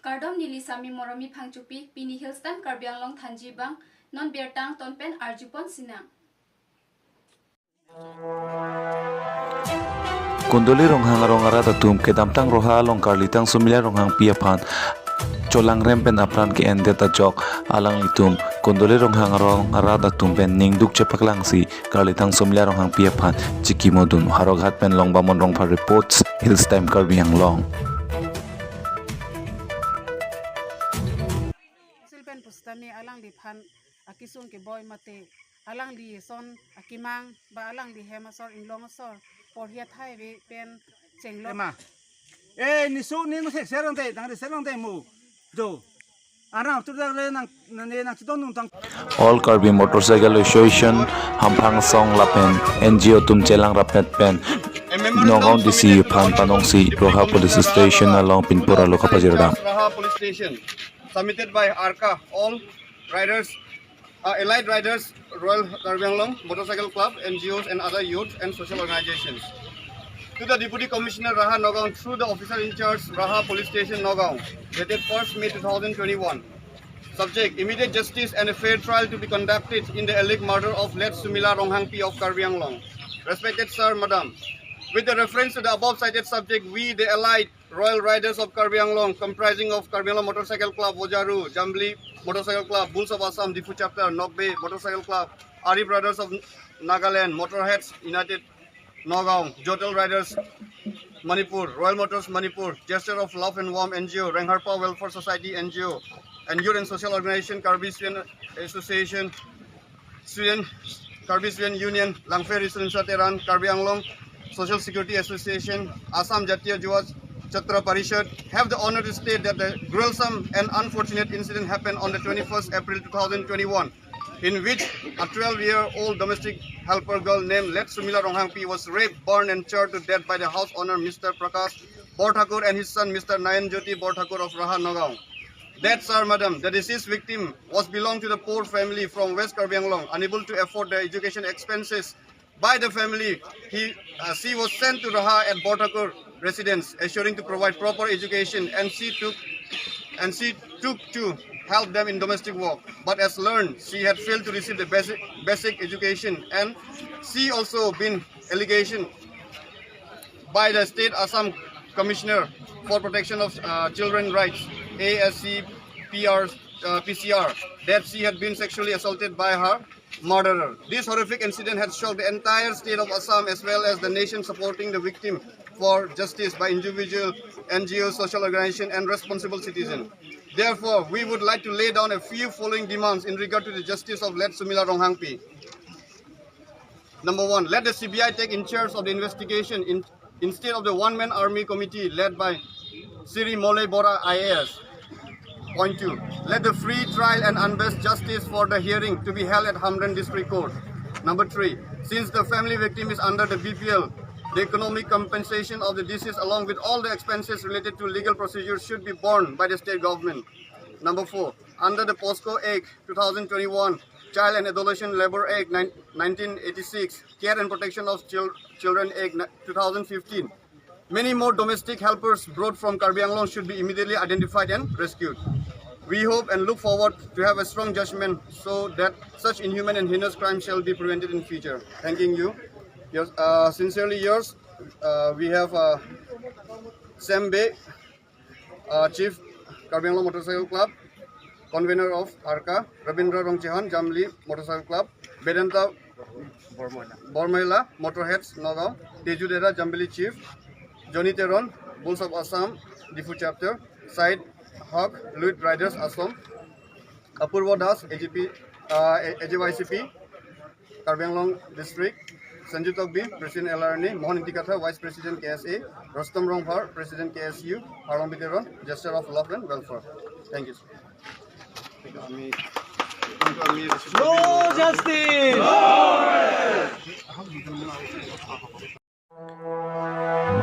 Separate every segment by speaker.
Speaker 1: Kardom nili sami moromi phangchupi Pini Hillstan Karbi Anglong Thanjibang non bertang tonpen arjupon sinang.
Speaker 2: Kondoli ronghang rongara tatum ke damtang roha long karlitang sumila ronghang piapan colang rempen apran ke ende ta jok alang litum kondoli ronghang rongara tatum pen ningduk chepaklang si karlitang sumila ronghang piapan chiki modun haroghat pen long bamon rongpha reports Hills Time Karbi Anglong.
Speaker 3: Silpen pustami alang di phan akisun ke boy mate alang di son akimang ba alang di hemasor inglongasor por hiat hai be pen chenglo
Speaker 4: ma ni su ni mo se serong te dang serong te mu do ara tu da le nang ne nang chidon nung tang
Speaker 2: All Karbi Motorcycle Association Hampang Song Lapen NGO Tum Chelang Rapet Pen Nogong DC Phan Panong Si Roha Police Station along Pinpura Lokapajirada.
Speaker 5: Roha Police Station submitted by ARCA, all riders, allied riders, Royal Karbi Anglong Motorcycle Club, NGOs and other youth and social organizations. To the Deputy Commissioner Raha Nagaon through the officer in charge Raha Police Station Nagaon, dated 1st May 2021. Subject: immediate justice and a fair trial to be conducted in the alleged murder of late Sumila Ronghangpi of Karbi Anglong. Respected Sir, Madam, with the reference to the above cited subject, we, the allied Royal Riders of Karbi Anglong, comprising of Karbi Anglong Motorcycle Club, Wojaru, Jambli Motorcycle Club, Bulls of Assam, Difu Chapter, Nokbe Motorcycle Club, Ari Brothers of Nagaland, Motorheads United Nagaon, Jotel Riders Manipur, Royal Motors Manipur, Gesture of Love and Warmth NGO, Rengharpa Welfare Society NGO, and Youth and Social Organization, Karbi Sweden Association, Karbi Sweden Union, Langfe Residenza Teran, Karbi Anglong Social Security Association, Assam Jatiya Yuva Chatra Parishad have the honor to state that the gruesome and unfortunate incident happened on the 21st April 2021, in which a 12-year-old domestic helper girl named Let Sumila Ronghangpi was raped, burned and charred to death by the house owner Mr. Prakash Borthakur and his son Mr. Nayan Jyoti Borthakur of Raha Nagaon. That, sir, madam, the deceased victim was belonged to the poor family from West Karbi Anglong, unable to afford the education expenses by the family. She was sent to Raha at Borthakur residence, assuring to provide proper education, and she took to help them in domestic work. But as learned, she had failed to receive the basic education, and she also been allegation by the State Assam Commissioner for Protection of Children Rights, PCR, that she had been sexually assaulted by her murderer. This horrific incident had shocked the entire state of Assam as well as the nation, supporting the victim for justice by individual, NGO, social organization and responsible citizen. Therefore, we would like to lay down a few following demands in regard to the justice of late Sumila Ronghangpi. Number one, let the CBI take in charge of the investigation instead of the one-man army committee led by Siri Mole Bora IAS. Point 2. Let the free trial and unbiased justice for the hearing to be held at Hamdan District Court. Number 3. Since the family victim is under the BPL, the economic compensation of the deceased along with all the expenses related to legal procedures should be borne by the state government. Number 4. Under the POSCO Act 2021, Child and Adolescent Labor Act 1986, Care and Protection of Children Act 2015, many more domestic helpers brought from Karbi Anglong should be immediately identified and rescued. We hope and look forward to have a strong judgment so that such inhuman and heinous crimes shall be prevented in future. Thanking you. Yes, sincerely yours. We have Sam Bay, Chief Karbi Anglong Motorcycle Club, Convener of ARCA, Rabindra Rongchehan, Jamli Motorcycle Club, Vedanta Bormoila, Motorheads, Nagaon, Teju Dera, Jambili Chief, Johnny Teron, Bulls of Assam, Difu Chapter, Said Haq, Luit Riders, Assam, Apurva Das, AJYCP, Karbi Anglong District, Sanju Tokbi, President LRNA, Mohan Intikatha, Vice President KSA, Rostam Rongphar, President KSU, Harong Biteron, Gesture of Love and Welfare. Thank you.
Speaker 4: no justice.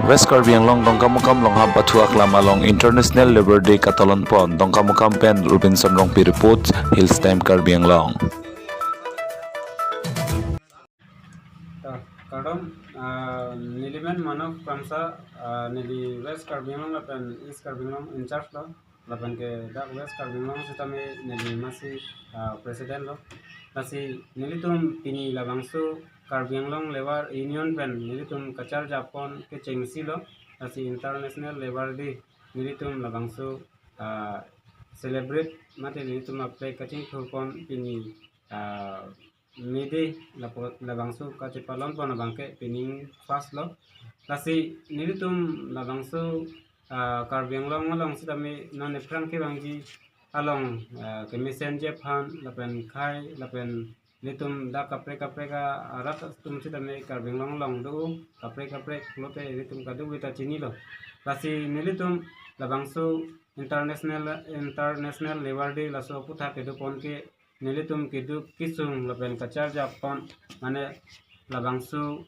Speaker 2: West Karbi Anglong dongkamukam longham pathua klama long International Labor Day katalon pon dongkamukam pen Robinson Rongpi reports Hills Time Karbi Anglong.
Speaker 6: Kadam Niliman Manok Kamsa Nili West Karbi Anglong and East Karbi Anglong in charge lo lapan ke dak West Karbi Anglong sitame neli masih presiden lo masih nilitum pini labangsu Karbi Anglong lewar union pen nilitum kacar Japon ke cengsi lo masih international lewar di nilitum labangsu celebrate mate nilitum ape kacing turpon pini mede labangsu kacipalon pon abangke pining fast lo masih nilitum labangsu Karbi Anglong along sitame non efrang ke bangji along ke messenger phan lapen khai lapen litum da kapre ka arat tum sitame Karbi Anglong long do kapre lote litum kadu wita chini lo lasi nilitum labangsu international level de laso putha ke do pon ke nilitum ke du kisung lapen kachar Japon mane labangsu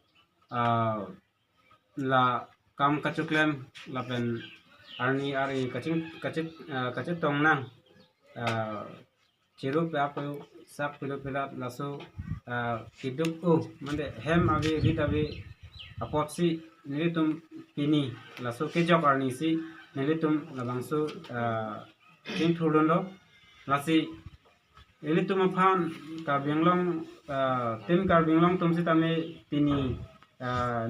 Speaker 6: la kam kacuklem lapen arni ari kacit tong nang ciru pe apu sak pilu pilat lasu hidup mande hem avi rit avi apotsi nilitum pini lasu kejok arni si nilitum labangsu ting thulun lo lasi nilitum aphan Karbi Anglong tim Karbi Anglong tum sitame pini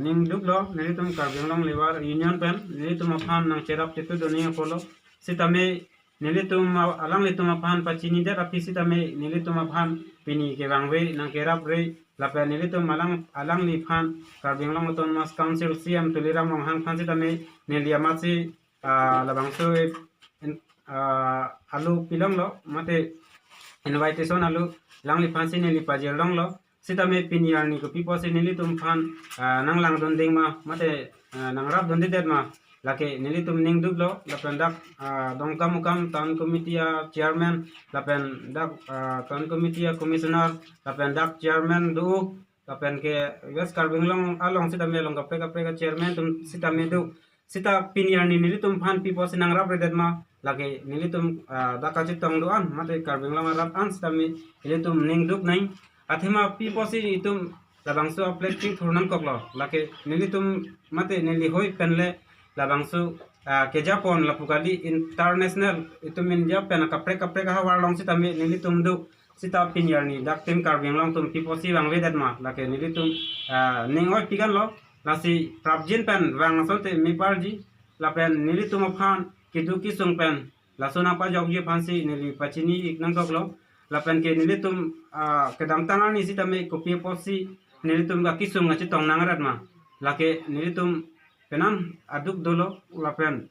Speaker 6: ning duk lo nilitum Karbi Anglong lewar union pen nilitum aphan nang cerap titu dunia polo sitame nilitum alang litum aphan pacini der api sitame nilitum aphan pini ke bangwe nang kerap re lape nilitum alang liphan Karbi Anglong autonomous council siam tuliram long hang phan sitame niliamasi labangsu alu pilong lo mate invitation alu lang liphan si nilipajer long lo sitame piniar ni ko pipo si nilitum phan nang lang donding ma mate nang rap dondi det ma lake nilitum ning duglo lapen dak dongkam ukam town committee chairman lapen dak town committee commissioner lapen dak chairman du lapen ke West Karbi Anglong along sitame long kapre chairman tum sitame du sita piniar ni nilitum phan pipo si nang rap redet ma lake nilitum dakajit tong duan mate Karbi Anglong rap an sitame nilitum ning dug nai athema pipo si itum labangsu apleting thurnan koklo lake nilitum mate nili hoi penle labangsu ke Japon lapukali international itum in Japan kapre ka warlong sitame nilitum du sita pinyar ni dak tim Karbi Anglong tum pipo si wang vedat ma lake nilitum ningoi pigan lo lasi prabjin pen wang sote miparji lapen nilitum aphan kiduki sung pen lasuna pa jogje phansi nili pachini iknang koklo lapen ke nilitum kedam tangan ni sitame kopi posi nilitum ga kisung ngaci tong nangarat ma lake nilitum penan aduk dolo lapen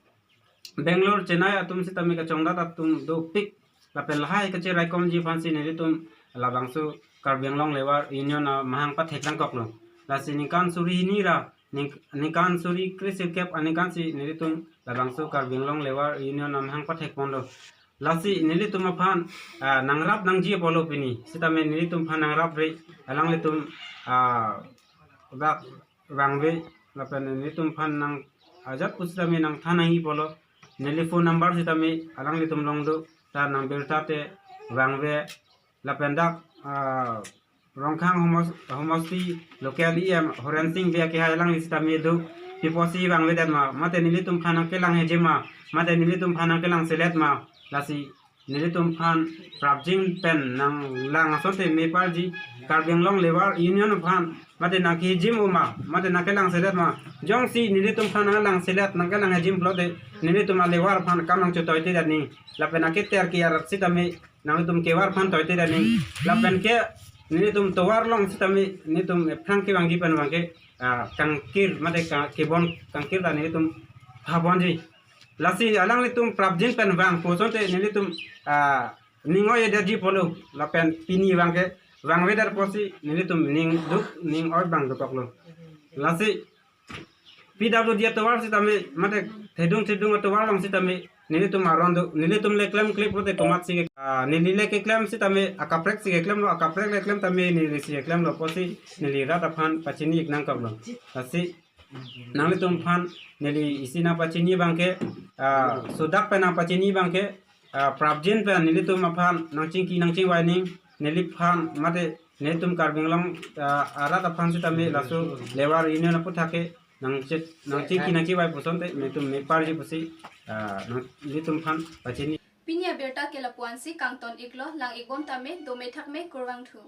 Speaker 6: Bangalore Chennai atum sitame ka chongda atum do pik lapen lahai ka cherai komji phansi nilitum labangsu Karbi Anglong lewar union mahang pat heklang koklo lasi nikan suri hinira nikan suri krisil kep anikan si nilitum labangsu Karbi Anglong lewar union mahang pat hekpondo lasi nilitum aphan nangrap nang ji polo pini sitame nilitum phan nangrap re alang litum dak wangwe lapen nilitum phan nang ajat pusitame nang thanai polo nelifon number sitame alang litum longdo ta nang beltate wangwe lapen dak rongkhang homosti lokali horensing be ke halang sitame do piposi wangwe dat ma mate nilitum phan ke lang hejema mate nilitum phan ke lang selet ma lasi nilitum phan prabjing pen nang lang asote meparji Karbi Anglong lewar union phan mate na ki jim uma mate na kelang selet ma jong si nilitum phan lang selet nang kelang jim flote nilitum lewar phan kamang chotoite dani lapen ke ter ki ar sitame nang tum kewar phan toite dani lapen ke nilitum towar long sitame nilitum frank ke wangi pen wange kangkir mate kebon kangkir dani nilitum habonji lasi alang litum prabjin pen wang posonte nilitum ningoy energy polo lapen pini wangke wang wedar posi nilitum ning oy bang doklo lasi PW dia tawar sitame mate thedung tawar long sitame nilitum arondo nilitum le claim clip pote tomat si nilile ke claim sitame akaprek si claim lo akaprek le claim tame nili si claim lo posi nilira taphan pachini iknang kablo lasi nalitum phan nili isina pachini bangke sudak pena pachini bangke prabjin pen nilitum aphan nangching waining nili phan mate nilitum Karbi Anglong arat aphan sitame lasu lewar union aputhake nang ciki nang cibai puson te me tum me parji pusi nang litum phan pachini
Speaker 1: Pinia berta kelapuan si kangton iklo lang ikom tame dome thak me kurwang thu.